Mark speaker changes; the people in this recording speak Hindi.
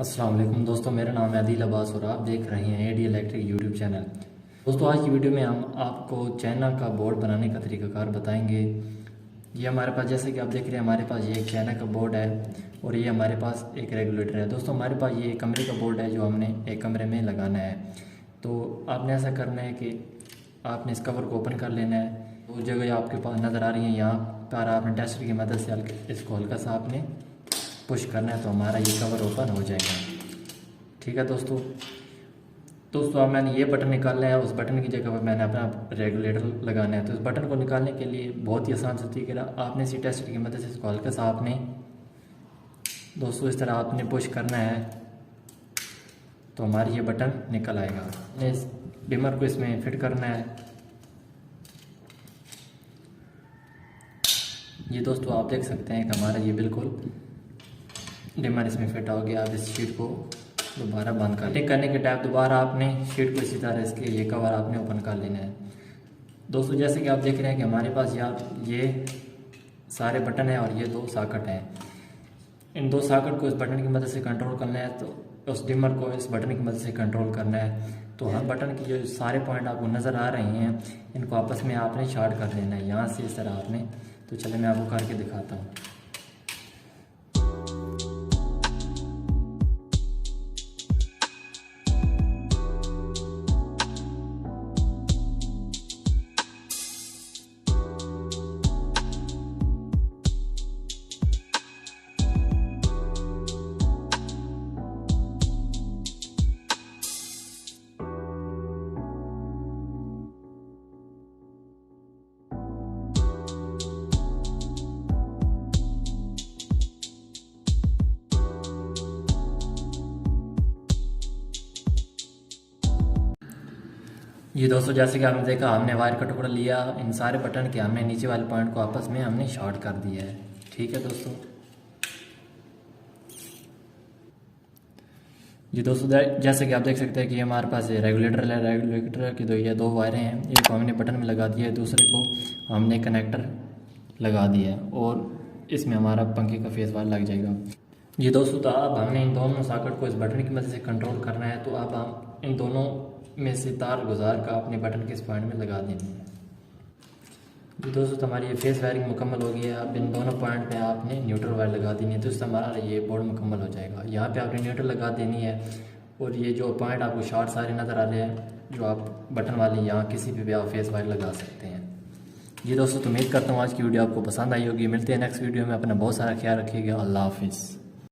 Speaker 1: अस्सलाम वालेकुम दोस्तों, मेरा नाम है आदिल अब्बास और आप देख रहे हैं एडी इलेक्ट्रिक यूट्यूब चैनल। दोस्तों, आज की वीडियो में हम आपको चाइना का बोर्ड बनाने का तरीकाकार बताएंगे। ये हमारे पास, जैसे कि आप देख रहे हैं, हमारे पास ये एक चाइना का बोर्ड है और ये हमारे पास एक रेगुलेटर है। दोस्तों, हमारे पास ये एक कमरे का बोर्ड है जो हमने एक कमरे में लगाना है। तो आपने ऐसा करना है कि आपने इस कवर को ओपन कर लेना है। वो जगह आपके पास नज़र आ रही है, यहाँ पर आपने टेस्टर की मदद से इसको हल्का सा आपने पुश करना है तो हमारा ये कवर ओपन हो जाएगा। ठीक है दोस्तों अब मैंने ये बटन निकालना है, उस बटन की जगह पर मैंने अपना रेगुलेटर लगाना है। तो इस बटन को निकालने के लिए बहुत ही आसान सा तरीका है। आपने इसी टेस्टर की मदद से इसको हल्का सा आपने दोस्तों इस तरह आपने पुश करना है तो हमारी ये बटन निकल आएगा। इस डिमर को इसमें फिट करना है। ये दोस्तों आप देख सकते हैं कि हमारा ये बिल्कुल डिमर इसमें फिट हो गया। अब इस शीट को दोबारा बंद कर फिटिंग करने के टाइम दोबारा आपने शीट को इसी तरह इसके ये कवर आपने ओपन कर लेना है। दोस्तों, जैसे कि आप देख रहे हैं कि हमारे पास ये सारे बटन हैं और ये दो सॉकेट हैं। इन दो सॉकेट को इस बटन की मदद से कंट्रोल करना है, तो उस डिमर को इस बटन की मदद से कंट्रोल करना है। तो हर बटन की जो सारे पॉइंट आपको नज़र आ रहे हैं, इनको आपस में आपने शॉर्ट कर देना है यहाँ से इस तरह आपने। तो चलिए मैं आपको करके दिखाता हूँ। ये दोस्तों, जैसे कि आपने देखा, हमने वायर का टुकड़ा लिया, इन सारे बटन के हमने नीचे वाले पॉइंट को आपस में हमने शॉर्ट कर दिया है। ठीक है दोस्तों, जी दोस्तों, जैसे कि आप देख सकते हैं कि हमारे पास रेगुलेटर है। रेगुलेटर की ये दो वायरें हैं, एक को हमने बटन में लगा दिया है, दूसरे को हमने कनेक्टर लगा दिया है और इसमें हमारा पंखे का फेस वायर लग जाएगा। जी दोस्तों, तो अब हमने इन दोनों सॉकेट को इस बटन की मदद से कंट्रोल करना है। तो अब हम इन दोनों में से तार गुजार का अपने बटन के इस पॉइंट में लगा देनी है। जी दोस्तों, तो हमारी ये फेस वायरिंग मुकम्मल हो गई है। अब इन दोनों पॉइंट पे आपने न्यूट्रल वायर लगा देनी है, तो इससे हमारा ये बोर्ड मुकम्मल हो जाएगा। यहाँ पे आपने न्यूट्रल लगा देनी है और ये जो पॉइंट आपको शॉर्ट सारे नज़र आ रहे हैं, जो आप बटन वाले, यहाँ किसी भी आप फेस वायर लगा सकते हैं। जी दोस्तों, तो उम्मीद करता हूँ आज की वीडियो आपको पसंद आई होगी। मिलते हैं नेक्स्ट वीडियो में। अपना बहुत सारा ख्याल रखिएगा। अल्लाह हाफिज़।